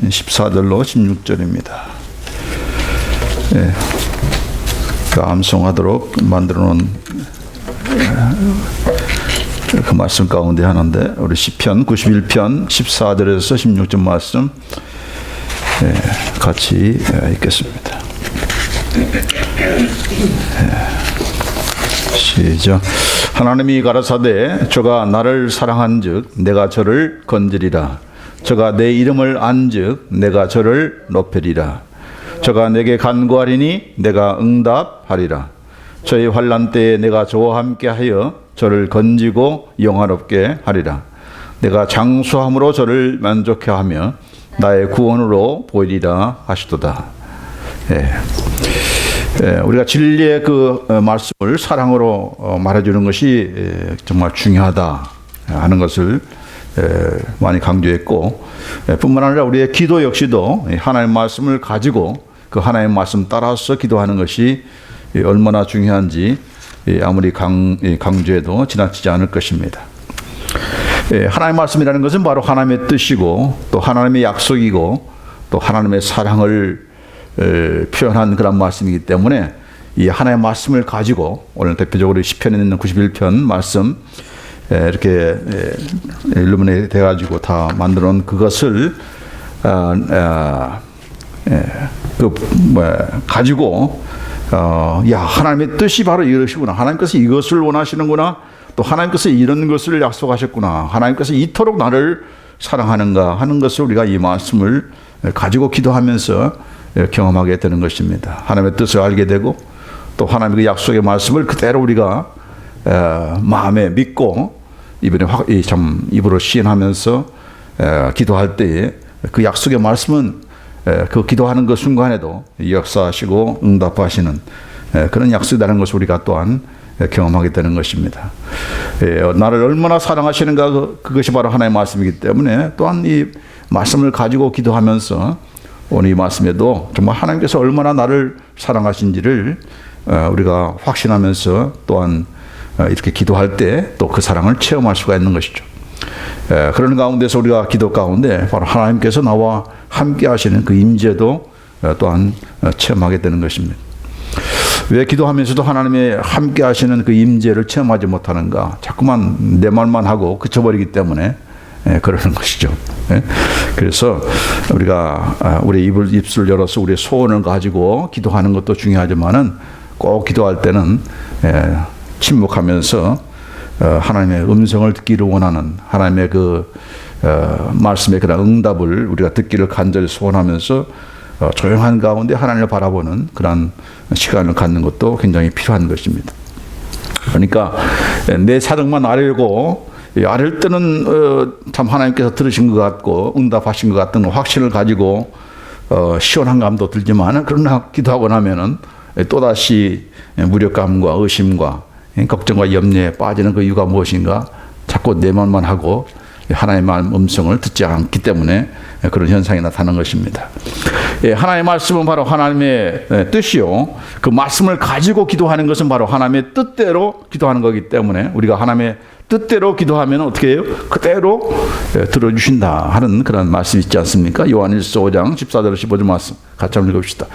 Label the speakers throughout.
Speaker 1: 14절로 16절입니다. 예, 그 암송하도록 만들어 놓은 그 말씀 가운데 하나인데, 우리 시편 91편 14절에서 16절 말씀 같이 읽겠습니다. 시작. 하나님이 가라사대 저가 나를 사랑한즉 내가 저를 건지리라. 저가 내 이름을 안즉 내가 저를 높이리라. 저가 내게 간구하리니 내가 응답하리라. 저의 환난 때에 내가 저와 함께하여 저를 건지고 영화롭게 하리라. 내가 장수함으로 저를 만족해 하며 나의 구원으로 보이리라 하시도다. 우리가 진리의 그 말씀을 사랑으로 말해주는 것이 정말 중요하다 하는 것을 많이 강조했고, 뿐만 아니라 우리의 기도 역시도 하나님의 말씀을 가지고 그 하나님의 말씀 따라서 기도하는 것이 얼마나 중요한지 아무리 강조해도 지나치지 않을 것입니다. 하나님의 말씀이라는 것은 바로 하나님의 뜻이고 또 하나님의 약속이고 또 하나님의 사랑을 표현한 그런 말씀이기 때문에 이 하나님의 말씀을 가지고 오늘 대표적으로 시편에 있는 91편 말씀 이렇게 일루미네이트 돼가지고 다 만들어 놓은 그것을 가지고 야, 하나님의 뜻이 바로 이것이구나, 하나님께서 이것을 원하시는구나, 또 하나님께서 이런 것을 약속하셨구나, 하나님께서 이토록 나를 사랑하는가 하는 것을 우리가 이 말씀을 가지고 기도하면서 경험하게 되는 것입니다. 하나님의 뜻을 알게 되고 또 하나님의 그 약속의 말씀을 그대로 우리가 마음에 믿고 이번에 입으로 시인하면서 기도할 때에 그 약속의 말씀은 그 기도하는 그 순간에도 역사하시고 응답하시는 그런 약속이라는 것을 우리가 또한 경험하게 되는 것입니다. 나를 얼마나 사랑하시는가, 그것이 바로 하나님의 말씀이기 때문에 또한 이 말씀을 가지고 기도하면서 오늘 이 말씀에도 정말 하나님께서 얼마나 나를 사랑하신지를 우리가 확신하면서 또한 이렇게 기도할 때 또 그 사랑을 체험할 수가 있는 것이죠. 그런 가운데서 우리가 기도 가운데 바로 하나님께서 나와 함께 하시는 그 임재도 또한 체험하게 되는 것입니다. 왜 기도하면서도 하나님의 함께 하시는 그 임재를 체험하지 못하는가? 자꾸만 내 말만 하고 그쳐버리기 때문에 그러는 것이죠. 그래서 우리가 우리 입술을 열어서 우리의 소원을 가지고 기도하는 것도 중요하지만은 꼭 기도할 때는 침묵하면서 하나님의 음성을 듣기를 원하는 하나님의 그 말씀의 그런 응답을 우리가 듣기를 간절히 소원하면서 조용한 가운데 하나님을 바라보는 그런 시간을 갖는 것도 굉장히 필요한 것입니다. 그러니까 내 사정만 알고 아릴 때는 참 하나님께서 들으신 것 같고 응답하신 것 같은 확신을 가지고 시원한 감도 들지만, 그러나 기도하고 나면은 또다시 무력감과 의심과 걱정과 염려에 빠지는 그 이유가 무엇인가? 자꾸 내 말만 하고 하나님의 음성을 듣지 않기 때문에 그런 현상이 나타나는 것입니다. 하나님의 말씀은 바로 하나님의 뜻이요, 그 말씀을 가지고 기도하는 것은 바로 하나님의 뜻대로 기도하는 거기 때문에 우리가 하나님의 뜻대로 기도하면 어떻게 해요? 그대로 들어주신다 하는 그런 말씀이 있지 않습니까? 요한일서 5장 14절 15절 말씀 같이 한번 읽읍시다.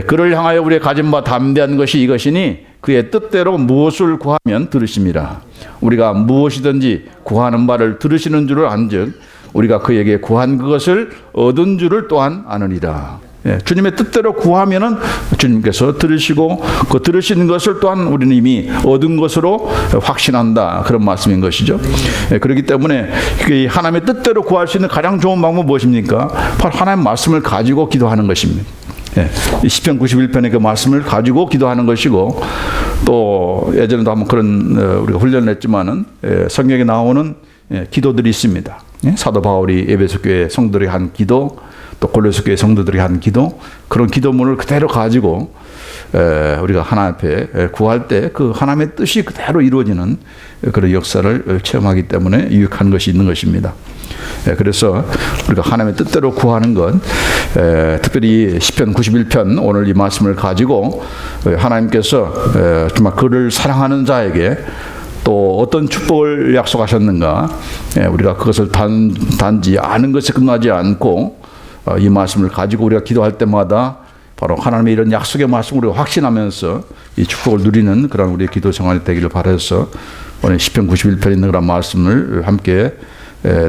Speaker 1: 그를 향하여 우리의 가진 바 담대한 것이 이것이니 그의 뜻대로 무엇을 구하면 들으심이라. 우리가 무엇이든지 구하는 바를 들으시는 줄을 안즉 우리가 그에게 구한 그것을 얻은 줄을 또한 아느니라. 주님의 뜻대로 구하면은 주님께서 들으시고 그 들으시는 것을 또한 우리는 이미 얻은 것으로 확신한다, 그런 말씀인 것이죠. 그렇기 때문에 하나님의 뜻대로 구할 수 있는 가장 좋은 방법은 무엇입니까? 바로 하나님의 말씀을 가지고 기도하는 것입니다. 시편 91편의 그 말씀을 가지고 기도하는 것이고, 또 예전에도 한번 그런 우리가 훈련을 했지만은 성경에 나오는 기도들이 있습니다. 사도 바울이 에베소 교회 성도들이 한 기도, 또 골로새 교회 성도들이 한 기도, 그런 기도문을 그대로 가지고 우리가 하나님 앞에 구할 때 그 하나님의 뜻이 그대로 이루어지는 그런 역사를 체험하기 때문에 유익한 것이 있는 것입니다. 그래서 우리가 하나님의 뜻대로 구하는 것, 특별히 시편 91편 오늘 이 말씀을 가지고 하나님께서 정말 그를 사랑하는 자에게 또 어떤 축복을 약속하셨는가, 우리가 그것을 단지 아는 것에 끝나지 않고 이 말씀을 가지고 우리가 기도할 때마다 바로 하나님의 이런 약속의 말씀을 우리가 확신하면서 이 축복을 누리는 그런 우리의 기도 생활이 되기를 바라서 오늘 시편 91편에 있는 그런 말씀을 함께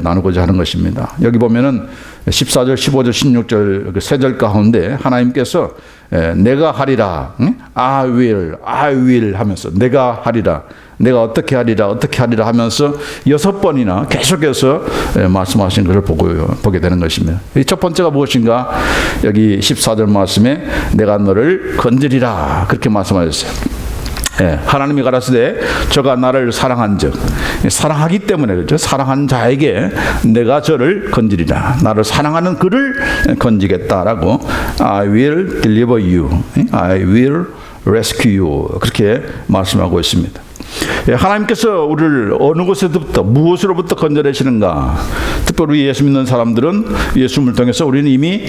Speaker 1: 나누고자 하는 것입니다. 여기 보면은 14절, 15절, 16절 그 세 절 가운데 하나님께서 내가 하리라, I will 하면서 내가 하리라, 내가 어떻게 하리라 하면서 6번이나 계속해서 말씀하신 것을 보게 되는 것입니다. 첫 번째가 무엇인가? 여기 14절 말씀에 내가 너를 건지리라 그렇게 말씀하셨어요. 하나님이 가라사대 저가 나를 사랑한즉, 사랑하기 때문에 그렇죠. 사랑한 자에게 내가 저를 건지리라, 나를 사랑하는 그를 건지겠다라고 I will deliver you, I will rescue you 그렇게 말씀하고 있습니다. 하나님께서 우리를 어느 곳에서부터 무엇으로부터 건져내시는가? 특별히 예수 믿는 사람들은 예수님을 통해서 우리는 이미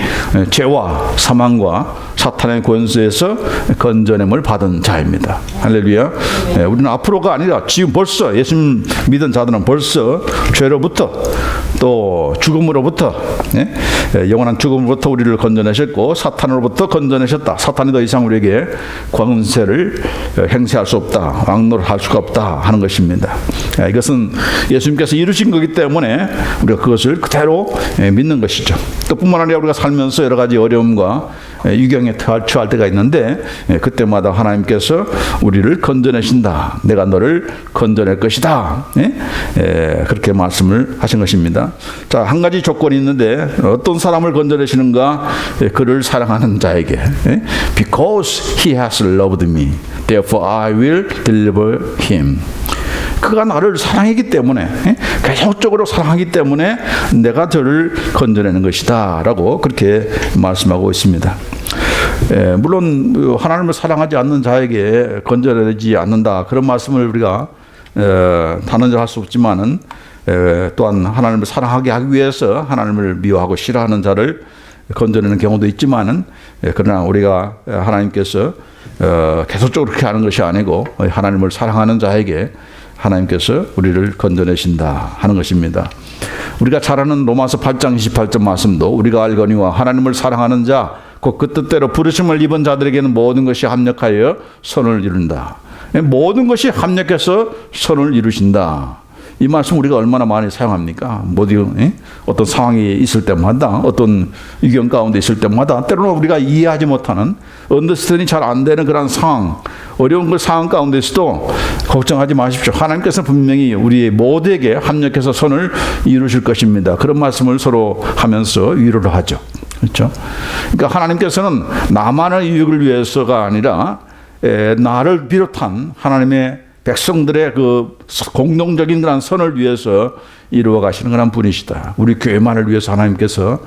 Speaker 1: 죄와 사망과 사탄의 권세에서 건져냄을 받은 자입니다. 할렐루야. 우리는 앞으로가 아니라 지금 벌써 예수 믿은 자들은 벌써 죄로부터 또 죽음으로부터 영원한 죽음으로부터 우리를 건져내셨고 사탄으로부터 건져내셨다. 사탄이 더 이상 우리에게 권세를 행사할 수 없다, 왕노를 할 수가 없다 하는 것입니다. 이것은 예수님께서 이루신 거기 때문에 우리가 그것을 그대로 믿는 것이죠. 또 뿐만 아니라 우리가 살면서 여러 가지 어려움과 유경에 처할 때가 있는데 그때마다 하나님께서 우리를 건져내신다, 내가 너를 건져낼 것이다, 그렇게 말씀을 하신 것입니다. 자, 한 가지 조건이 있는데 어떤 사람을 건져내시는가? 그를 사랑하는 자에게. Because he has loved me, therefore I will deliver him. 그가 나를 사랑하기 때문에, 계속적으로 사랑하기 때문에 내가 저를 건져내는 것이다 라고 그렇게 말씀하고 있습니다. 물론 하나님을 사랑하지 않는 자에게 건져내지 않는다 그런 말씀을 우리가 단언적으로 할 수 없지만은 또한 하나님을 사랑하게 하기 위해서 하나님을 미워하고 싫어하는 자를 건져내는 경우도 있지만은 그러나 우리가 하나님께서 계속적으로 그렇게 하는 것이 아니고 하나님을 사랑하는 자에게 하나님께서 우리를 건져내신다 하는 것입니다. 우리가 잘 아는 로마서 8장 28절 말씀도 우리가 알거니와 하나님을 사랑하는 자 곧 그 뜻대로 부르심을 입은 자들에게는 모든 것이 합력하여 선을 이룬다. 모든 것이 합력해서 선을 이루신다. 이 말씀 우리가 얼마나 많이 사용합니까? 어떤 상황이 있을 때마다, 어떤 위경 가운데 있을 때마다 때로는 우리가 이해하지 못하는, 언더스탠이 잘 안 되는 그런 상황, 어려운 그 상황 가운데서도 걱정하지 마십시오. 하나님께서 분명히 우리 모두에게 합력해서 선을 이루실 것입니다. 그런 말씀을 서로 하면서 위로를 하죠. 그렇죠? 그러니까 하나님께서는 나만의 유익을 위해서가 아니라 나를 비롯한 하나님의 백성들의 그 공동적인 그런 선을 위해서 이루어 가시는 그런 분이시다. 우리 교회만을 위해서 하나님께서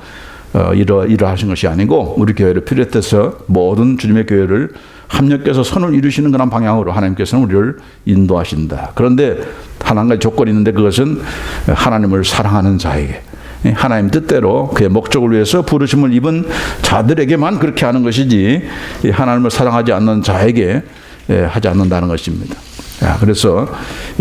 Speaker 1: 일하신 것이 아니고 우리 교회를 비롯해서 모든 주님의 교회를 합력해서 선을 이루시는 그런 방향으로 하나님께서는 우리를 인도하신다. 그런데 한 가지 조건이 있는데 그것은 하나님을 사랑하는 자에게, 하나님 뜻대로 그의 목적을 위해서 부르심을 입은 자들에게만 그렇게 하는 것이지 하나님을 사랑하지 않는 자에게 하지 않는다는 것입니다. 그래서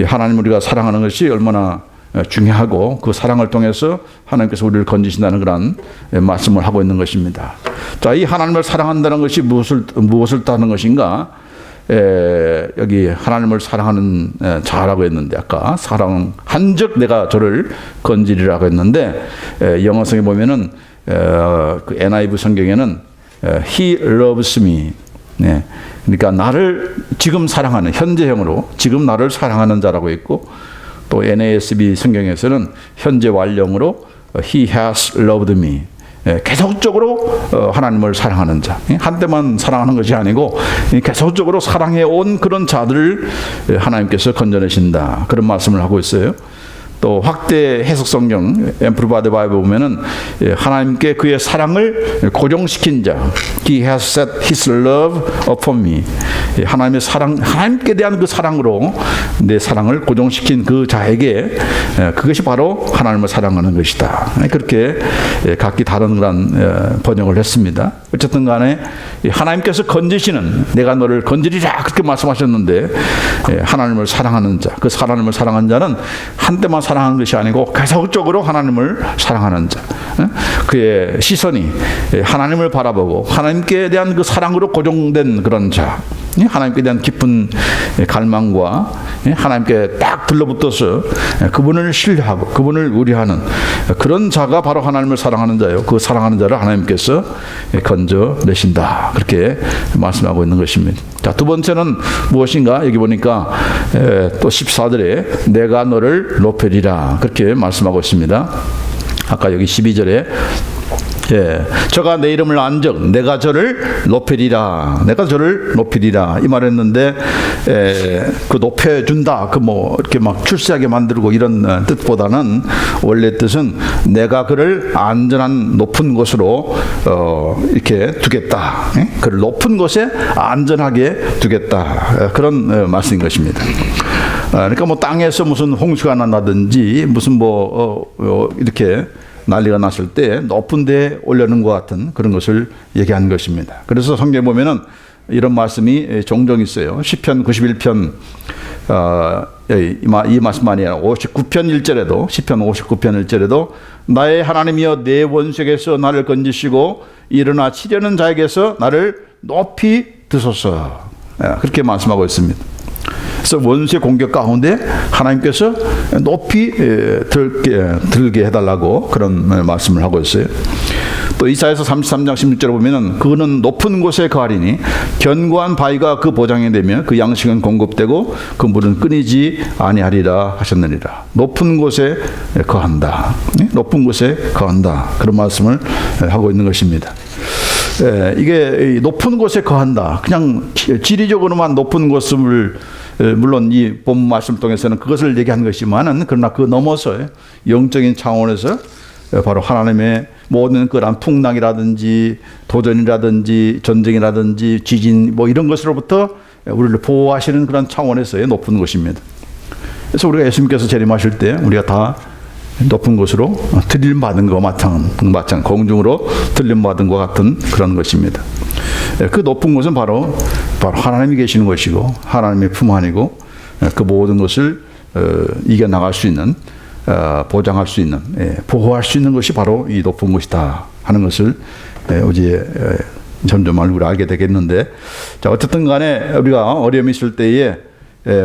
Speaker 1: 하나님 우리가 사랑하는 것이 얼마나 중요하고 그 사랑을 통해서 하나님께서 우리를 건지신다는 그런 말씀을 하고 있는 것입니다. 자, 이 하나님을 사랑한다는 것이 무엇을 따르는 것인가? 여기 하나님을 사랑하는 자라고 했는데 아까 사랑한즉 내가 저를 건지리라고 했는데 영어성에 보면은 그 NIV 성경에는 He loves me. 그러니까 나를 지금 사랑하는, 현재형으로 지금 나를 사랑하는 자라고 있고, 또 NASB 성경에서는 현재 완령으로 He has loved me. 계속적으로 하나님을 사랑하는 자, 한때만 사랑하는 것이 아니고 계속적으로 사랑해 온 그런 자들을 하나님께서 건져내신다, 그런 말씀을 하고 있어요. 또 확대 해석 성경 앰플리파이드 바이블 보면은 하나님께 그의 사랑을 고정시킨 자, He has set His love upon me. 하나님의 사랑, 하나님께 대한 그 사랑으로 내 사랑을 고정시킨 그 자에게 그것이 바로 하나님을 사랑하는 것이다. 그렇게 각기 다른 그런 번역을 했습니다. 어쨌든 간에 하나님께서 건지시는, 내가 너를 건지리라 그렇게 말씀하셨는데 하나님을 사랑하는 자, 그 하나님을 사랑한 자는 한때만 사랑하는 것이 아니고 계속적으로 하나님을 사랑하는 자. 그의 시선이 하나님을 바라보고 하나님께 대한 그 사랑으로 고정된 그런 자. 하나님께 대한 깊은 갈망과 하나님께 딱 들러붙어서 그분을 신뢰하고 그분을 의뢰하는 그런 자가 바로 하나님을 사랑하는 자예요. 그 사랑하는 자를 하나님께서 건져내신다. 그렇게 말씀하고 있는 것입니다. 자, 두 번째는 무엇인가? 여기 보니까 또 14절에 내가 너를 높이리라. 그렇게 말씀하고 있습니다. 아까 여기 12절에 저가 내 이름을 안적 내가 저를 높이리라. 내가 저를 높이리라. 이 말했는데 그 높여준다. 그 뭐 이렇게 막 출세하게 만들고 이런 뜻보다는 원래 뜻은 내가 그를 안전한 높은 곳으로 이렇게 두겠다. 그를 높은 곳에 안전하게 두겠다. 그런 말씀인 것입니다. 그러니까 뭐 땅에서 무슨 홍수가 난다든지 무슨 이렇게 난리가 났을 때 높은 데에 올려놓은 것 같은 그런 것을 얘기한 것입니다. 그래서 성경에 보면은 이런 말씀이 종종 있어요. 시편 91편 이 말씀만이 아니라 59편 1절에도 시편 59편 1절에도 나의 하나님이여 내 원수에게서 나를 건지시고 일어나 치려는 자에게서 나를 높이 드소서. 그렇게 말씀하고 있습니다. 그래서 원수의 공격 가운데 하나님께서 높이 들게 해달라고 그런 말씀을 하고 있어요. 또 이사야서 33장 16절에 보면은 그는 높은 곳에 거하리니 견고한 바위가 그 보장이 되며 그 양식은 공급되고 그 물은 끊이지 아니하리라 하셨느니라. 높은 곳에 거한다. 높은 곳에 거한다. 그런 말씀을 하고 있는 것입니다. 이게 높은 곳에 거한다. 그냥 지리적으로만 높은 곳을 물론 이 본문 말씀 통해서는 그것을 얘기한 것이지만은 그러나 그 넘어서 영적인 차원에서 바로 하나님의 모든 그런 풍랑이라든지 도전이라든지 전쟁이라든지 지진 뭐 이런 것으로부터 우리를 보호하시는 그런 차원에서의 높은 곳입니다. 그래서 우리가 예수님께서 재림하실 때 우리가 다 높은 곳으로 들림받은 것 마찬가지 공중으로 들림받은 것 같은 그런 것입니다. 그 높은 곳은 바로 하나님이 계시는 것이고 하나님의 품 안이고 그 모든 것을 이겨나갈 수 있는 보장할 수 있는 보호할 수 있는 것이 바로 이 높은 곳이다 하는 것을 어제 점점 우리가 알게 되겠는데, 자 어쨌든 간에 우리가 어려움이 있을 때에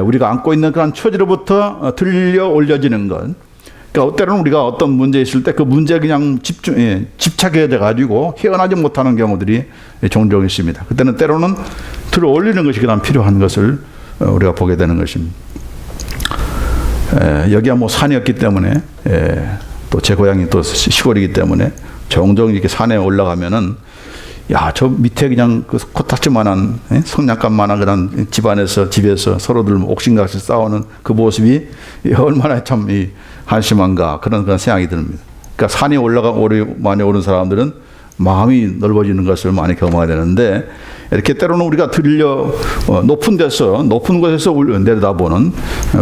Speaker 1: 우리가 안고 있는 그런 처지로부터 들려 올려지는 것, 그러니까 때로는 우리가 어떤 문제 있을 때 그 문제에 그냥 집착해 가지고 헤어나지 못하는 경우들이 종종 있습니다. 그때는 때로는 들어 올리는 것이 그냥 필요한 것을 우리가 보게 되는 것입니다. 여기가 뭐 산이었기 때문에 또 제 고향이 또 시골이기 때문에 종종 이렇게 산에 올라가면은 저 밑에 그냥 그 코딱지만한 성냥갑만한 그런 집에서 서로들 옥신각신 싸우는 그 모습이 얼마나 참 한심한가 그런 생각이 듭니다. 그러니까 산에 많이 오른 사람들은 마음이 넓어지는 것을 많이 경험해야 되는데 이렇게 때로는 우리가 높은 곳에서 내려다보는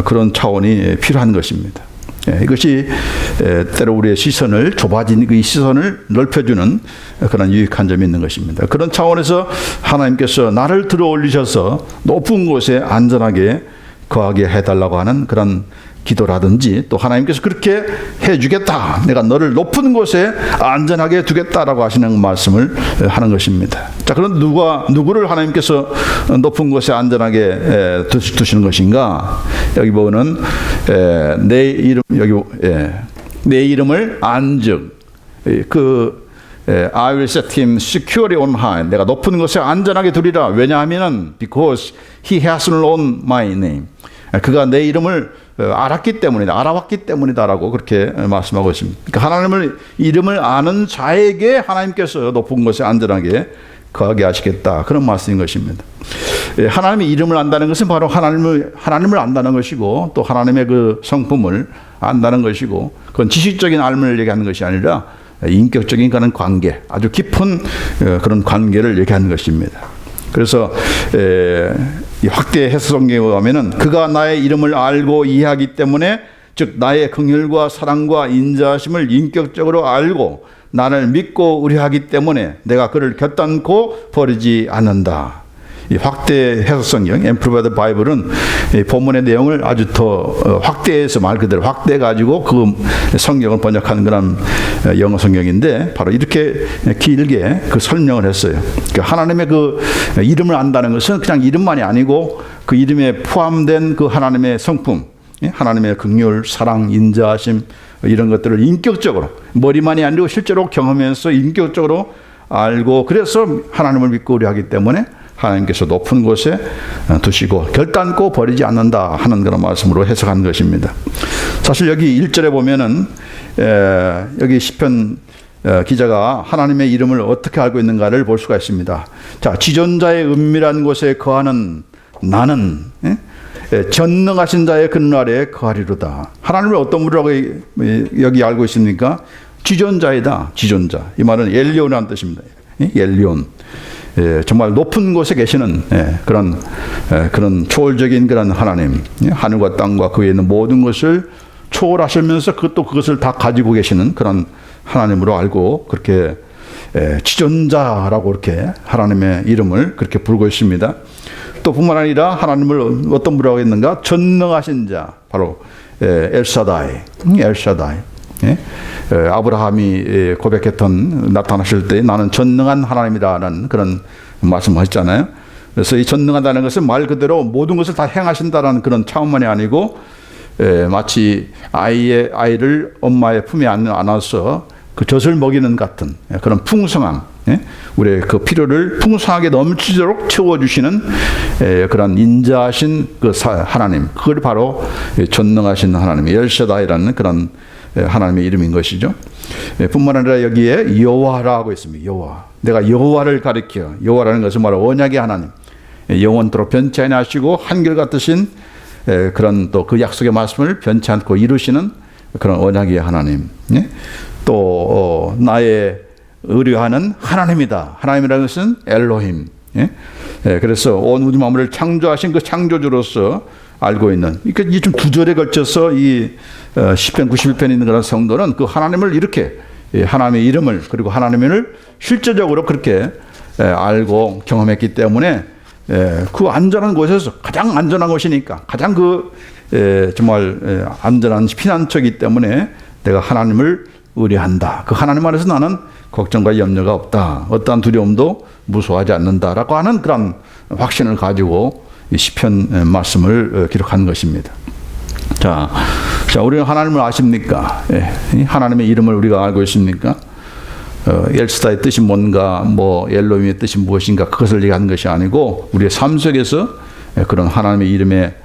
Speaker 1: 그런 차원이 필요한 것입니다. 이것이 때로 우리의 시선을 좁아진 그 시선을 넓혀주는 그런 유익한 점이 있는 것입니다. 그런 차원에서 하나님께서 나를 들어 올리셔서 높은 곳에 안전하게 거하게 해달라고 하는 그런 기도라든지 또 하나님께서 그렇게 해주겠다. 내가 너를 높은 곳에 안전하게 두겠다라고 하시는 말씀을 하는 것입니다. 자, 그럼 누구를 하나님께서 높은 곳에 안전하게 두시는 것인가? 여기 보면 내 이름을 안즉 I will set him securely on high. 내가 높은 곳에 안전하게 두리라. 왜냐하면은 because he has known my name. 그가 내 이름을 알았기 때문이다라고 그렇게 말씀하고 있습니다. 그러니까 하나님을 이름을 아는 자에게 하나님께서 높은 곳에 안전하게 거하게 하시겠다 그런 말씀인 것입니다. 하나님의 이름을 안다는 것은 바로 하나님을 안다는 것이고 또 하나님의 그 성품을 안다는 것이고 그건 지식적인 알을 얘기하는 것이 아니라 인격적인 그런 관계, 아주 깊은 그런 관계를 얘기하는 것입니다. 그래서 확대 해석 성경에 보면은 그가 나의 이름을 알고 이해하기 때문에 즉 나의 긍휼과 사랑과 인자하심을 인격적으로 알고 나를 믿고 의뢰하기 때문에 내가 그를 결단코 버리지 않는다. 이 확대 해석 성경, Amplified Bible은 이 본문의 내용을 아주 더 확대해서 말 그대로 확대해 가지고 그 성경을 번역하는 그런 영어 성경인데 바로 이렇게 길게 그 설명을 했어요. 그러니까 하나님의 그 이름을 안다는 것은 그냥 이름만이 아니고 그 이름에 포함된 그 하나님의 성품, 하나님의 긍휼, 사랑, 인자하심 이런 것들을 인격적으로 머리만이 아니고 실제로 경험해서 인격적으로 알고 그래서 하나님을 믿고 의뢰하기 때문에 하나님께서 높은 곳에 두시고 결단코 버리지 않는다 하는 그런 말씀으로 해석한 것입니다. 사실 여기 1절에 보면은 여기 시편 기자가 하나님의 이름을 어떻게 알고 있는가를 볼 수가 있습니다. 자, 지존자의 은밀한 곳에 거하는 나는 전능하신 자의 그늘 아래에 거하리로다. 하나님을 어떤 분이라고 여기 알고 있습니까? 지존자이다. 지존자. 이 말은 엘리온이라는 뜻입니다. 엘리온. 정말 높은 곳에 계시는 그런 초월적인 그런 하나님, 하늘과 땅과 그 위에 있는 모든 것을 초월하시면서 그것을 다 가지고 계시는 그런 하나님으로 알고 그렇게 지존자라고 이렇게 하나님의 이름을 그렇게 부르고 있습니다. 또 뿐만 아니라 하나님을 어떤 분이라고 했는가? 전능하신 자, 바로 엘샤다이. 아브라함이 고백했던 나타나실 때 나는 전능한 하나님이다라는 그런 말씀을 하셨잖아요. 그래서 이 전능하다는 것은 말 그대로 모든 것을 다 행하신다라는 그런 차원만이 아니고 마치 아이를 엄마의 품에 안아서 그 젖을 먹이는 같은 그런 풍성함, 우리의 그 필요를 풍성하게 넘치도록 채워주시는 그런 인자하신 그 하나님, 그걸 바로 전능하신 하나님, 엘샤다이라는 그런 하나님의 이름인 것이죠. 뿐만 아니라 여기에 여호와라고 있습니다. 여호와. 내가 여호와를 가리켜. 여호와라는 것은 바로 언약의 하나님, 영원토록 변치 아니하시고 한결같으신 그런 또 그 약속의 말씀을 변치 않고 이루시는 그런 언약의 하나님. 또 나의 의뢰하는 하나님이다. 하나님이라는 것은 엘로힘. 그래서 온 우주 만물을 창조하신 그 창조주로서 알고 있는. 그러니까 이 좀 두 절에 걸쳐서 이 시편 91편에 있는 그런 성도는 그 하나님을 이렇게 하나님의 이름을 그리고 하나님을 실제적으로 그렇게 알고 경험했기 때문에 그 안전한 곳에서 가장 안전한 곳이니까 가장 그 정말 안전한 피난처이기 때문에 내가 하나님을 의뢰한다. 그 하나님 안에서 나는 걱정과 염려가 없다. 어떠한 두려움도 무서워하지 않는다라고 하는 그런 확신을 가지고 이 시편 말씀을 기록한 것입니다. 자, 우리는 하나님을 아십니까? 하나님의 이름을 우리가 알고 있습니까? 엘스다의 뜻이 뭔가, 엘로힘의 뜻이 무엇인가 그것을 얘기하는 것이 아니고 우리의 삶 속에서 그런 하나님의 이름에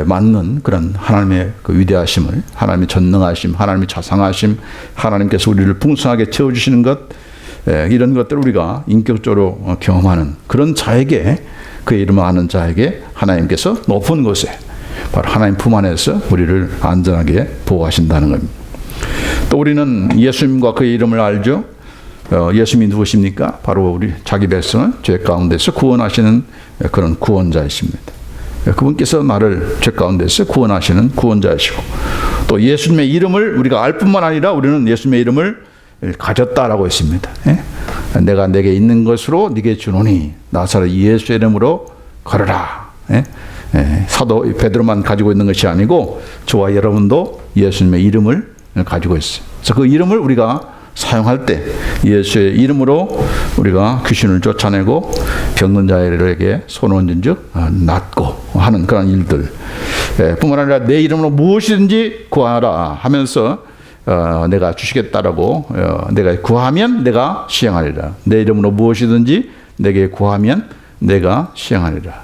Speaker 1: 맞는 그런 하나님의 그 위대하심을, 하나님의 전능하심, 하나님의 자상하심, 하나님께서 우리를 풍성하게 채워주시는 것, 이런 것들을 우리가 인격적으로 경험하는 그런 자에게, 그의 이름을 아는 자에게 하나님께서 높은 곳에 바로 하나님 품 안에서 우리를 안전하게 보호하신다는 겁니다. 또 우리는 예수님과 그의 이름을 알죠. 예수님이 누구십니까? 바로 우리 자기 백성을 죄 가운데서 구원하시는 그런 구원자이십니다. 그분께서 나를 죄 가운데서 구원하시는 구원자이시고, 또 예수님의 이름을 우리가 알 뿐만 아니라 우리는 예수님의 이름을 가졌다라고 했습니다. 내가 내게 있는 것으로 네게 주노니 나사렛 예수의 이름으로 걸어라. 사도 베드로만 가지고 있는 것이 아니고 저와 여러분도 예수님의 이름을 가지고 있어요. 그래서 그 이름을 우리가 사용할 때 예수의 이름으로 우리가 귀신을 쫓아내고 병든 자들에게 손 얹은 즉 낫고 하는 그런 일들, 뿐만 아니라 내 이름으로 무엇이든지 구하라 하면서 내가 주시겠다라고, 내가 구하면 내가 시행하리라. 내 이름으로 무엇이든지 내게 구하면 내가 시행하리라.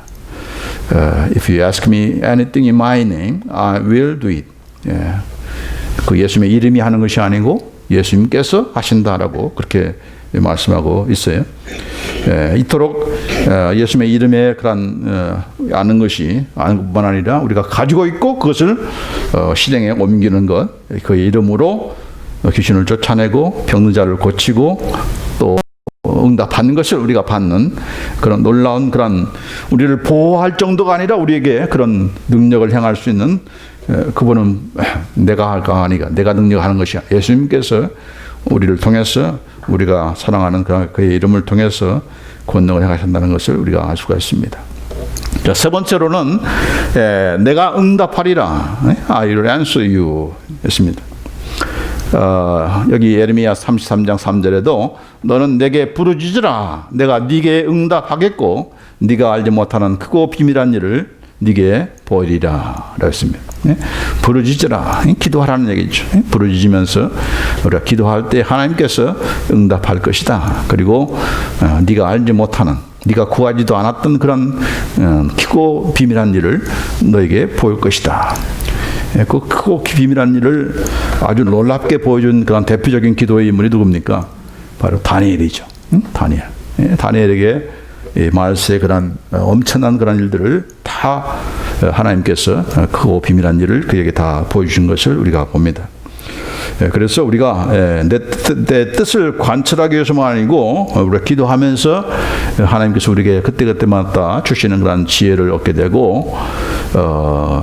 Speaker 1: If you ask me anything in my name, I will do it. 그 예수님의 이름이 하는 것이 아니고 예수님께서 하신다라고 그렇게 말씀하고 있어요. 이토록 예수님의 이름에 그런 아는 것이 아는 것뿐만 아니라 우리가 가지고 있고 그것을 실행에 옮기는 것, 그의 이름으로 귀신을 쫓아내고 병든 자를 고치고 또 응답하는 것을 우리가 받는 그런 놀라운 그런, 우리를 보호할 정도가 아니라 우리에게 그런 능력을 행할 수 있는, 그분은 내가 할까 아니가 내가 능력하는 것이야. 예수님께서 우리를 통해서 우리가 사랑하는 그의 이름을 통해서 권능을 행하신다는 것을 우리가 알 수가 있습니다. 자, 세 번째로는 내가 응답하리라. I will answer you 했습니다. 여기 예레미야 33장 3절에도 너는 내게 부르짖으라. 내가 네게 응답하겠고 네가 알지 못하는 크고 비밀한 일을 네게 보이리라 라고 했습니다. 부르짖으라. 기도하라는 얘기죠. 부르짖으면서 우리가 기도할 때 하나님께서 응답할 것이다. 그리고 네가 알지 못하는, 네가 구하지도 않았던 그런 크고 비밀한 일을 너에게 보일 것이다. 그 크고 비밀한 일을 아주 놀랍게 보여준 그런 대표적인 기도의 인물이 누굽니까? 바로 다니엘이죠. 다니엘. 다니엘에게 말세의 그런 엄청난 그런 일들을 다 하나님께서 크고 비밀한 일을 그에게 다 보여주신 것을 우리가 봅니다. 그래서 우리가 내 뜻을 관철하기 위해서만 아니고 우리가 기도하면서 하나님께서 우리에게 그때그때마다 주시는 그런 지혜를 얻게 되고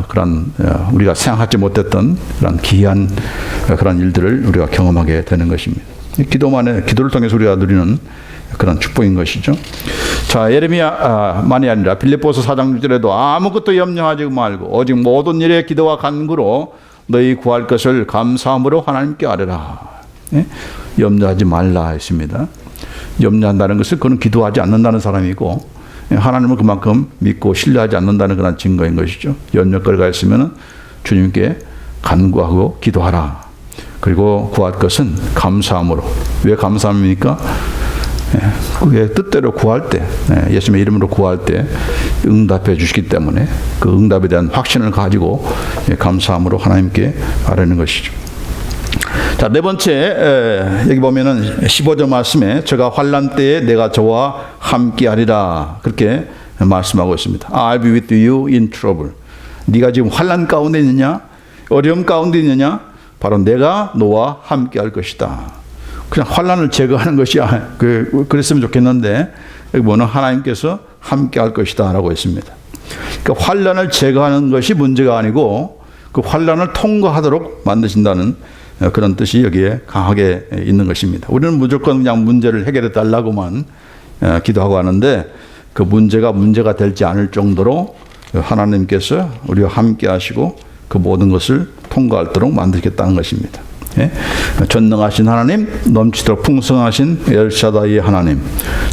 Speaker 1: 그런 우리가 생각하지 못했던 그런 귀한 그런 일들을 우리가 경험하게 되는 것입니다. 기도를 통해서 우리가 누리는 그런 축복인 것이죠. 자, 예레미야만이 아니라 빌립보서 4장 6절에도 아무것도 염려하지 말고 오직 모든 일에 기도와 간구로 너희 구할 것을 감사함으로 하나님께 아뢰라. 염려하지 말라 했습니다. 염려한다는 것은 그는 기도하지 않는다는 사람이고 하나님을 그만큼 믿고 신뢰하지 않는다는 그런 증거인 것이죠. 염려거리가 있으면 주님께 간구하고 기도하라. 그리고 구할 것은 감사함으로. 왜 감사합니까? 그게 뜻대로 구할 때, 예수님의 이름으로 구할 때 응답해 주시기 때문에 그 응답에 대한 확신을 가지고 감사함으로 하나님께 아뢰는 것이죠. 자, 네 번째, 여기 보면은 15절 말씀에 저가 환난 때에 내가 저와 함께하리라 그렇게 말씀하고 있습니다. I'll be with you in trouble. 네가 지금 환난 가운데 있느냐, 어려움 가운데 있느냐, 바로 내가 너와 함께할 것이다. 그냥 환난을 제거하는 것이 그랬으면 좋겠는데 여기 보면 하나님께서 함께할 것이다라고 했습니다. 그러니까 환난을 제거하는 것이 문제가 아니고 그 환난을 통과하도록 만드신다는 그런 뜻이 여기에 강하게 있는 것입니다. 우리는 무조건 그냥 문제를 해결해 달라고만 기도하고 하는데 그 문제가 될지 않을 정도로 하나님께서 우리와 함께하시고 그 모든 것을 통과하도록 만들겠다는 것입니다. 전능하신 하나님, 넘치도록 풍성하신 엘샤다이의 하나님,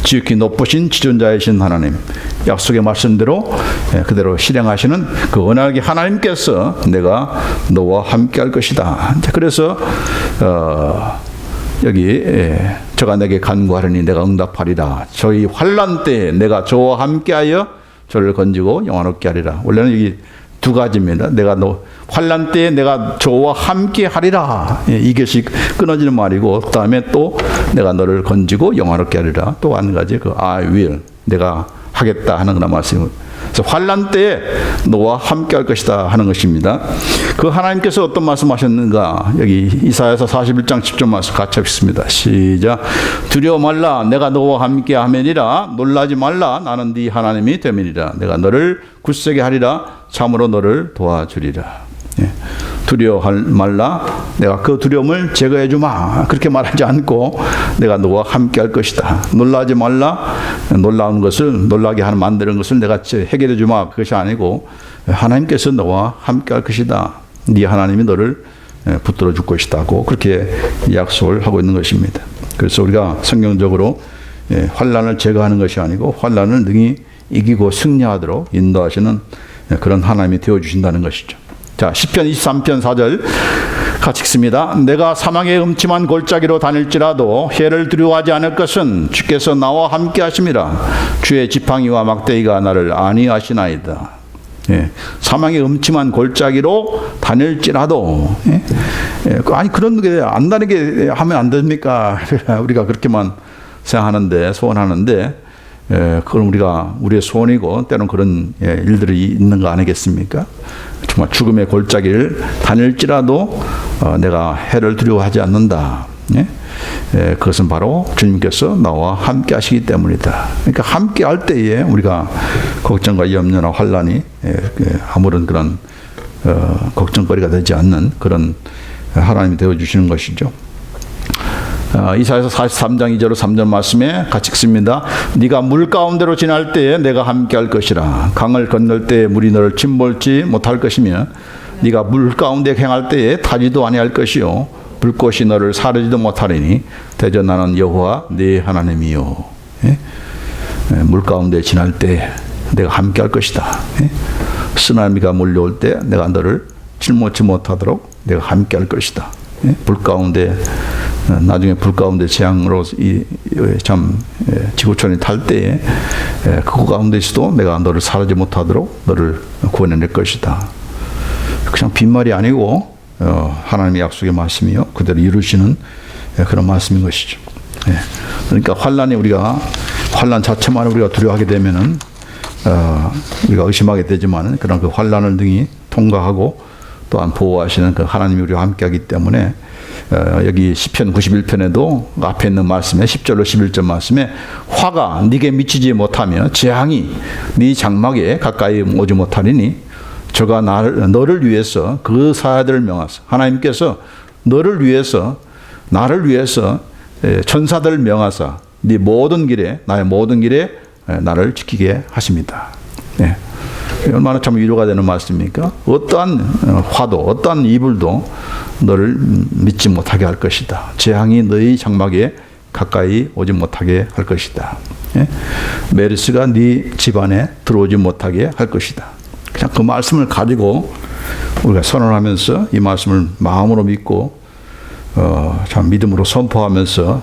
Speaker 1: 지극히 높으신 지존자이신 하나님, 약속의 말씀대로 그대로 실행하시는 그 언약의 하나님께서 내가 너와 함께할 것이다. 그래서 여기 저가 내게 간구하려니 내가 응답하리라. 저희 환난 때에 내가 저와 함께하여 저를 건지고 영화롭게 하리라. 원래는 여기 두 가지입니다. 내가 환난 때에 내가 저와 함께 하리라. 이것이 끊어지는 말이고 그다음에 또 내가 너를 건지고 영화롭게 하리라. 또 한 가지 그 I will 내가 하겠다 하는 그런 말씀. 그래서 환난 때에 너와 함께 할 것이다 하는 것입니다. 그 하나님께서 어떤 말씀하셨는가? 여기 이사야서 41장 10절 말씀 같이 읽습니다. 시작. 두려워 말라 내가 너와 함께 하매니라. 놀라지 말라 나는 네 하나님이 됨이니라. 내가 너를 굳세게 하리라. 참으로 너를 도와주리라. 두려워할 말라. 내가 그 두려움을 제거해 주마. 그렇게 말하지 않고 내가 너와 함께 할 것이다. 놀라지 말라. 놀라운 것을 놀라게 하는 만드는 것을 내가 해결해 주마. 그것이 아니고 하나님께서 너와 함께 할 것이다. 네 하나님이 너를 붙들어 줄 것이다고 그렇게 약속을 하고 있는 것입니다. 그래서 우리가 성경적으로 환난을 제거하는 것이 아니고 환난을 능히 이기고 승리하도록 인도하시는 그런 하나님이 되어 주신다는 것이죠. 자, 시편 23편 4절 같이 읽습니다. 내가 사망의 음침한 골짜기로 다닐지라도 해를 두려워하지 않을 것은 주께서 나와 함께 하심이라. 주의 지팡이와 막대기가 나를 안위하시나이다. 사망의 음침한 골짜기로 다닐지라도 아니 그런 게 안 다니게 하면 안 됩니까? 우리가 그렇게만 생각하는데 소원하는데 그건 우리의 소원이고 때로는 그런 일들이 있는 거 아니겠습니까? 정말 죽음의 골짜기를 다닐지라도 내가 해를 두려워하지 않는다. 그것은 바로 주님께서 나와 함께 하시기 때문이다. 그러니까 함께 할 때에 우리가 걱정과 염려나 환난이 아무런 그런 걱정거리가 되지 않는 그런 하나님이 되어주시는 것이죠. 이사야서 43장 2절 3절 말씀에 같이 읽습니다. 네가 물 가운데로 지날 때에 내가 함께할 것이라. 강을 건널 때에 물이 너를 침몰지 못할 것이며 네가 물 가운데 행할 때에 타지도 아니할 것이요 불꽃이 너를 사르지도 못하리니 대저 나는 여호와 네 하나님이요. 물 가운데 지날 때 내가 함께할 것이다. 쓰나미가 몰려올 때 내가 너를 짊어지지 못하도록 내가 함께할 것이다. 불 가운데 나중에 불 가운데 재앙으로 참 지구촌이 탈 때에 그 가운데서도 내가 너를 사르지 못하도록 너를 구원해낼 것이다. 그냥 빈말이 아니고 하나님의 약속의 말씀이요 그대로 이루시는 그런 말씀인 것이죠. 그러니까 우리가 환난 자체만 우리가 두려워하게 되면은 우리가 의심하게 되지만은 그런 그 환난을 등이 통과하고 또한 보호하시는 그 하나님이 우리와 함께하기 때문에 여기 시편 91편에도 앞에 있는 말씀에 10절로 11절 말씀에 화가 네게 미치지 못하며 재앙이 네 장막에 가까이 오지 못하리니 저가 너를 위해서 그 사야들을 명하사 하나님께서 너를 위해서 나를 위해서 천사들을 명하사 네 모든 길에 나의 모든 길에 나를 지키게 하십니다. 얼마나 참 위로가 되는 말씀입니까? 어떠한 화도 어떠한 이불도 너를 믿지 못하게 할 것이다. 재앙이 너희 장막에 가까이 오지 못하게 할 것이다. 메르스가 네 집안에 들어오지 못하게 할 것이다. 그냥 그 말씀을 가지고 우리가 선언하면서 이 말씀을 마음으로 믿고 참 믿음으로 선포하면서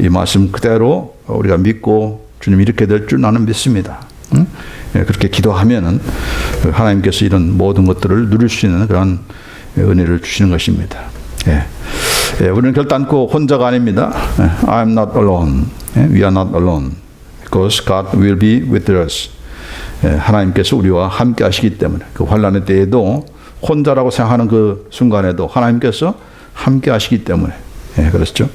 Speaker 1: 이 말씀 그대로 우리가 믿고 주님 이렇게 될 줄 나는 믿습니다. 그렇게 기도하면은 하나님께서 이런 모든 것들을 누릴 수 있는 그런 은혜를 주시는 것입니다. 우리는 결단코 혼자가 아닙니다. I am not alone. We are not alone. Because God will be with us. 하나님께서 우리와 함께 하시기 때문에 그 환난의 때에도 혼자라고 생각하는 그 순간에도 하나님께서 함께 하시기 때문에 그렇죠.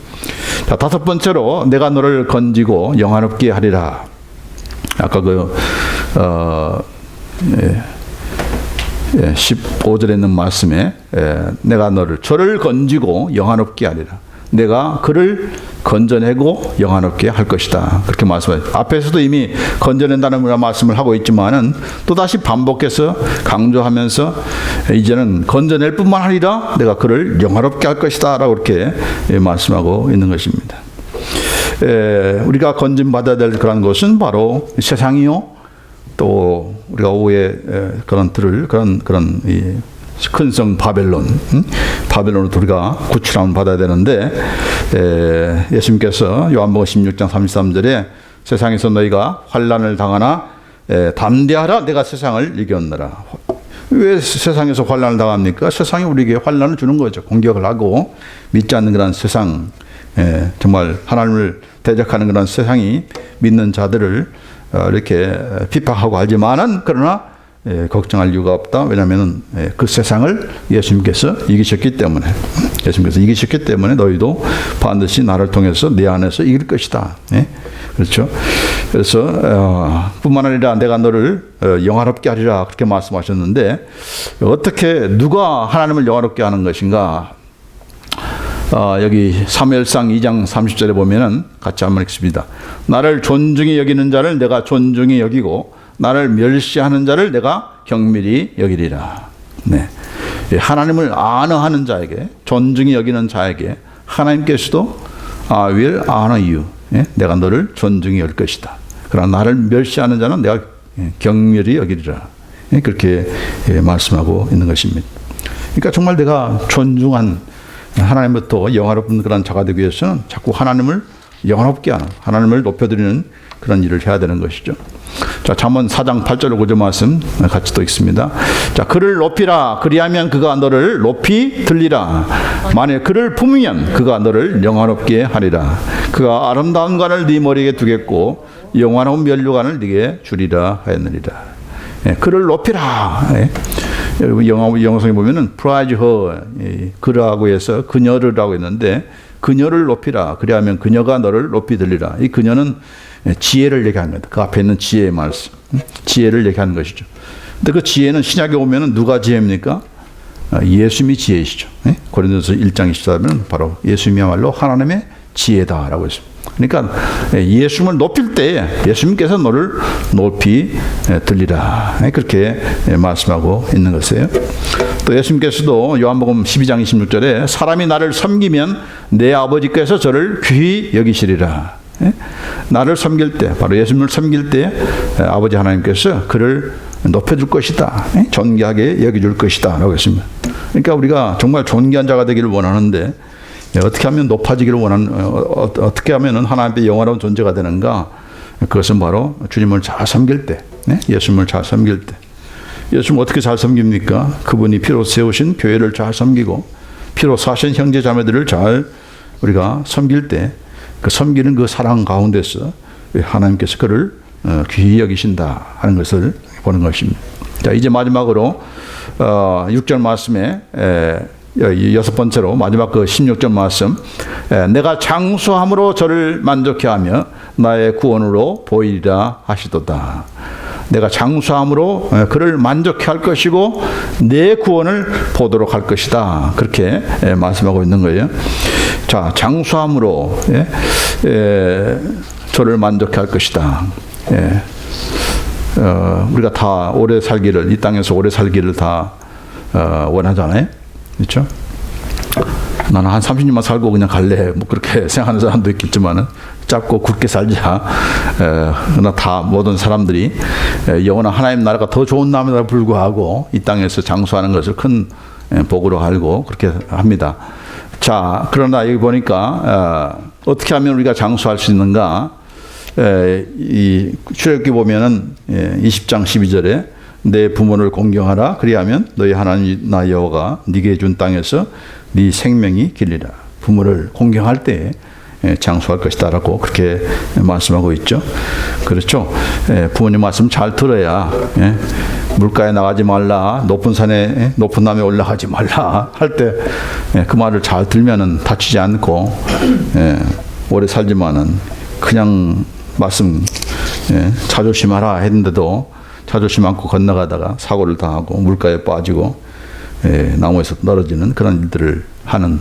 Speaker 1: 자, 다섯 번째로 내가 너를 건지고 영화롭게 하리라. 아까 15절에 있는 말씀에 내가 저를 건지고 영화롭게 하리라. 내가 그를 건져내고 영화롭게 할 것이다. 그렇게 말씀해요. 앞에서도 이미 건져낸다는 말씀을 하고 있지만은 또다시 반복해서 강조하면서 이제는 건져낼 뿐만 아니라 내가 그를 영화롭게 할 것이다 라고 이렇게 말씀하고 있는 것입니다. 우리가 건짐받아야 될 그런 것은 바로 세상이요 또 우리가 오후에 그런 큰 성 바벨론으로 우리가 구출함을 받아야 되는데 예수님께서 요한복음 16장 33절에 세상에서 너희가 환난을 당하나 담대하라 내가 세상을 이겼노라. 왜 세상에서 환난을 당합니까? 세상이 우리에게 환난을 주는 거죠. 공격을 하고 믿지 않는 그런 세상 정말 하나님을 대적하는 그런 세상이 믿는 자들을 이렇게 비판하고 하지만은 그러나 걱정할 이유가 없다. 왜냐하면 그 세상을 예수님께서 이기셨기 때문에 너희도 반드시 나를 통해서 내 안에서 이길 것이다. 그렇죠. 그래서 뿐만 아니라 내가 너를 영화롭게 하리라 그렇게 말씀하셨는데 어떻게 누가 하나님을 영화롭게 하는 것인가? 여기 사무엘상 2장 30절에 보면은 같이 한번 읽습니다. 나를 존중히 여기는 자를 내가 존중히 여기고 나를 멸시하는 자를 내가 경밀히 여기리라. 하나님을 아너하는 자에게 존중히 여기는 자에게 하나님께서도 I will honor you. 내가 너를 존중히 여길 것이다. 그러나 나를 멸시하는 자는 내가 경멸히 여기리라. 그렇게 말씀하고 있는 것입니다. 그러니까 정말 내가 존중한 하나님부터 영화롭은 그런 자가 되기 위해서는 자꾸 하나님을 영화롭게 하는 하나님을 높여드리는 그런 일을 해야 되는 것이죠. 자, 잠언 4장 8절 5절 말씀 같이 또 읽습니다. 자, 그를 높이라. 그리하면 그가 너를 높이 들리라. 만일 그를 품으면 그가 너를 영화롭게 하리라. 그가 아름다운 관을 네 머리에 두겠고 영화로운 면류관을 네게 주리라 하였느니라. 그를 높이라. 영어성에 보면은 prize her 그라고 해서 그녀를라고 했는데 그녀를 높이라. 그리하면 그녀가 너를 높이 들리라. 이 그녀는 지혜를 얘기하는 겁니다. 그 앞에 있는 지혜의 말씀, 지혜를 얘기하는 것이죠. 근데 그 지혜는 신약에 오면은 누가 지혜입니까? 예수님이 지혜이시죠. 고린도서 1장 24절은 바로 예수님이야말로 하나님의 지혜다라고 했습니다. 그러니까 예수님을 높일 때 예수님께서 너를 높이 들리라, 그렇게 말씀하고 있는 것이에요. 또 예수님께서도 요한복음 12장 26절에 사람이 나를 섬기면 내 아버지께서 저를 귀히 여기시리라. 나를 섬길 때, 바로 예수님을 섬길 때 아버지 하나님께서 그를 높여줄 것이다, 존귀하게 여겨줄 것이다 라고 했습니다. 그러니까 우리가 정말 존귀한 자가 되기를 원하는데 어떻게 하면 높아지기를 어떻게 하면 하나님의 영원한 존재가 되는가? 그것은 바로 주님을 잘 섬길 때, 예수님을 잘 섬길 때. 예수님 어떻게 잘 섬깁니까? 그분이 피로 세우신 교회를 잘 섬기고 피로 사신 형제 자매들을 잘 우리가 섬길 때 그 섬기는 그 사랑 가운데서 하나님께서 그를 귀히 여기신다 하는 것을 보는 것입니다. 자, 이제 마지막으로 6절 말씀에 여섯 번째로 마지막 그 16절 말씀, 내가 장수함으로 저를 만족해 하며 나의 구원으로 보이리라 하시도다. 내가 장수함으로 그를 만족해 할 것이고 내 구원을 보도록 할 것이다. 그렇게 말씀하고 있는 거예요. 자, 장수함으로 저를 만족해 할 것이다. 우리가 다 오래 살기를, 이 땅에서 오래 살기를 다 원하잖아요. 그렇죠? 나는 한 30년만 살고 그냥 갈래, 뭐 그렇게 생각하는 사람도 있겠지만은 짧고 굵게 살자. 그러나 다 모든 사람들이 영원한 하나님 나라가 더 좋은 나라에도 불구하고 이 땅에서 장수하는 것을 큰 복으로 알고 그렇게 합니다. 자, 그러나 여기 보니까 어떻게 하면 우리가 장수할 수 있는가? 이 출애굽기 보면은 20장 12절에 내 부모를 공경하라, 그리하면 너희 하나님 나 여호와가 네게 준 땅에서 네 생명이 길리라. 부모를 공경할 때 장수할 것이다라고 그렇게 말씀하고 있죠. 그렇죠. 부모님 말씀 잘 들어야, 물가에 나가지 말라, 높은 산에 높은 나무에 올라가지 말라 할 때 그 말을 잘 들면은 다치지 않고 오래 살지만은 그냥 말씀 자조심하라 했는데도 자조심 않고 건너가다가 사고를 당하고 물가에 빠지고 나무에서 떨어지는 그런 일들을 하는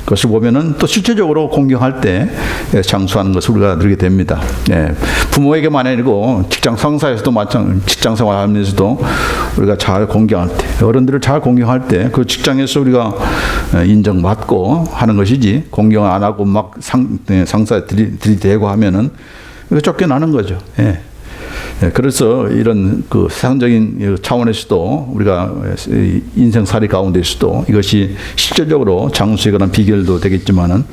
Speaker 1: 것을 보면은 또 실제적으로 공경할 때 장수하는 것을 우리가 들게 됩니다. 부모에게만 아니고 직장 상사에서도 직장 생활하면서도 우리가 잘 공경할 때, 어른들을 잘 공경할 때 그 직장에서 우리가 인정받고 하는 것이지, 공경 안 하고 막 상사에 들이대고 하면은 쫓겨나는 거죠. 그래서 이런 그 세상적인 차원에서도 우리가 인생살이 가운데서도 이것이 실질적으로 장수의 그런 비결도 되겠지만은,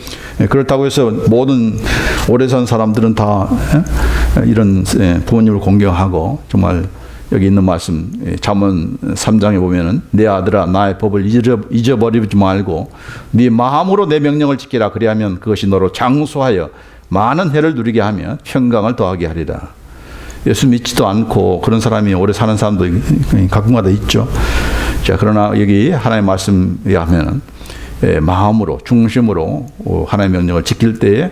Speaker 1: 그렇다고 해서 모든 오래 산 사람들은 다 이런 부모님을 공경하고, 정말 여기 있는 말씀 잠언 3장에 보면은 내 아들아 나의 법을 잊어버리지 말고 네 마음으로 내 명령을 지키라, 그리하면 그것이 너로 장수하여 많은 해를 누리게 하며 평강을 더하게 하리라. 예수 믿지도 않고 그런 사람이 오래 사는 사람도 가끔가다 있죠. 자, 그러나 여기 하나님의 말씀에 하면은 마음으로, 중심으로 하나님의 명령을 지킬 때에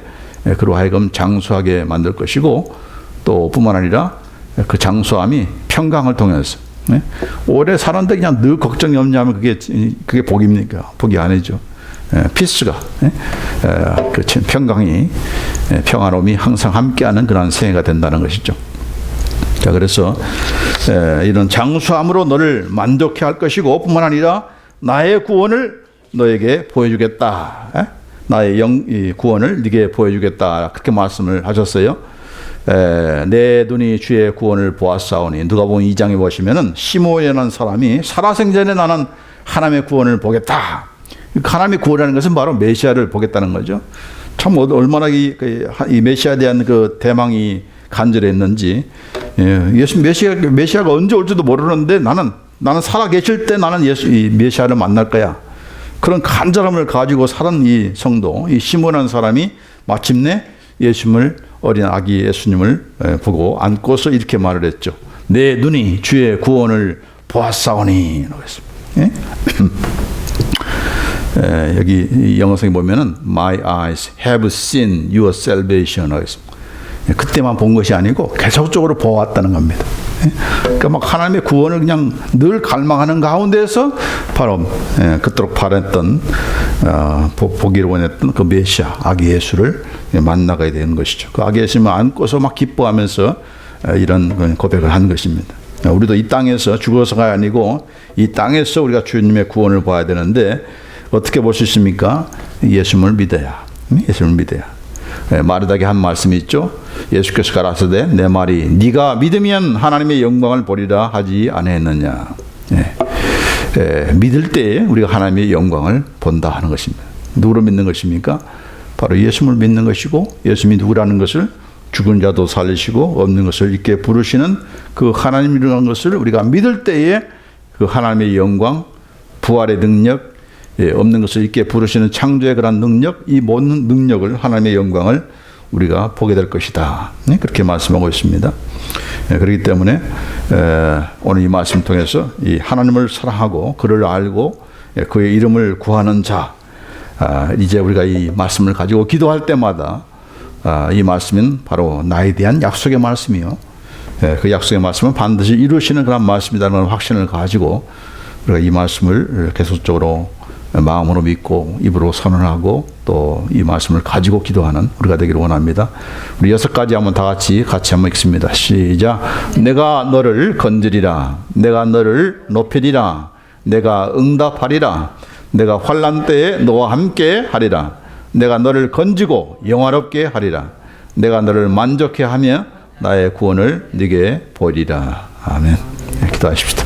Speaker 1: 그로 하여금 장수하게 만들 것이고, 또 뿐만 아니라 그 장수함이 평강을 통해서, 오래 사는데 그냥 늘 걱정이 없냐면 그게 복입니까? 복이 아니죠. 피스가, 그 평강이, 평화로움이 항상 함께하는 그런 생애가 된다는 것이죠. 자, 그래서 이런 장수함으로 너를 만족해 할 것이고 뿐만 아니라 나의 구원을 너에게 보여주겠다. 나의 구원을 네게 보여주겠다. 그렇게 말씀을 하셨어요. 내 눈이 주의 구원을 보았사오니, 누가복음 2장에 보시면은 시므온이라는 사람이 살아생전에 나는 하나님의 구원을 보겠다. 하나님의 구원이라는 것은 바로 메시아를 보겠다는 거죠. 참 얼마나 이 메시아에 대한 그 대망이 간절했는지, 예수 메시아가 언제 올지도 모르는데 나는 살아 계실 때 나는 이 메시아를 만날 거야. 그런 간절함을 가지고 살은 이 성도, 이 시므온이라는 사람이 마침내 예수님을, 어린 아기 예수님을 보고 안고서 이렇게 말을 했죠. 내 눈이 주의 구원을 보았사오니. 여기 영어성에 보면은 My eyes have seen your salvation. 그때만 본 것이 아니고 계속적으로 보았다는 겁니다. 그러니까 막 하나님의 구원을 그냥 늘 갈망하는 가운데서 바로 그토록 바랬던 보기를 원했던 그 메시아 아기 예수를 만나가야 되는 것이죠. 그 아기 예수를 안고서 막 기뻐하면서 이런 고백을 한 것입니다. 우리도 이 땅에서 죽어서가 아니고 이 땅에서 우리가 주님의 구원을 봐야 되는데 어떻게 볼 수 있습니까? 예수님을 믿어야. 예수님을 믿어야. 마르다게 한 말씀이 있죠. 예수께서 가라사대 내 말이 네가 믿으면 하나님의 영광을 보리라 하지 아니했느냐. 믿을 때에 우리가 하나님의 영광을 본다 하는 것입니다. 누구를 믿는 것입니까? 바로 예수님을 믿는 것이고 예수님이 누구라는 것을 죽은 자도 살리시고 없는 것을 있게 부르시는 그 하나님이라는 것을 우리가 믿을 때에 그 하나님의 영광, 부활의 능력, 없는 것을 있게 부르시는 창조의 그런 능력, 이 모든 능력을 하나님의 영광을 우리가 보게 될 것이다. 그렇게 말씀하고 있습니다. 그렇기 때문에 오늘 이 말씀 통해서 이 하나님을 사랑하고 그를 알고 그의 이름을 구하는 자, 이제 우리가 이 말씀을 가지고 기도할 때마다 이 말씀은 바로 나에 대한 약속의 말씀이요. 그 약속의 말씀은 반드시 이루시는 그런 말씀이라는 확신을 가지고 우리가 이 말씀을 계속적으로 마음으로 믿고 입으로 선언하고 또 이 말씀을 가지고 기도하는 우리가 되기를 원합니다. 우리 6가지 한번 다 같이 한번 읽습니다. 시작. 내가 너를 건지리라. 내가 너를 높이리라. 내가 응답하리라. 내가 환난 때에 너와 함께 하리라. 내가 너를 건지고 영화롭게 하리라. 내가 너를 만족해 하며 나의 구원을 네게 보이리라. 아멘. 기도하십시다.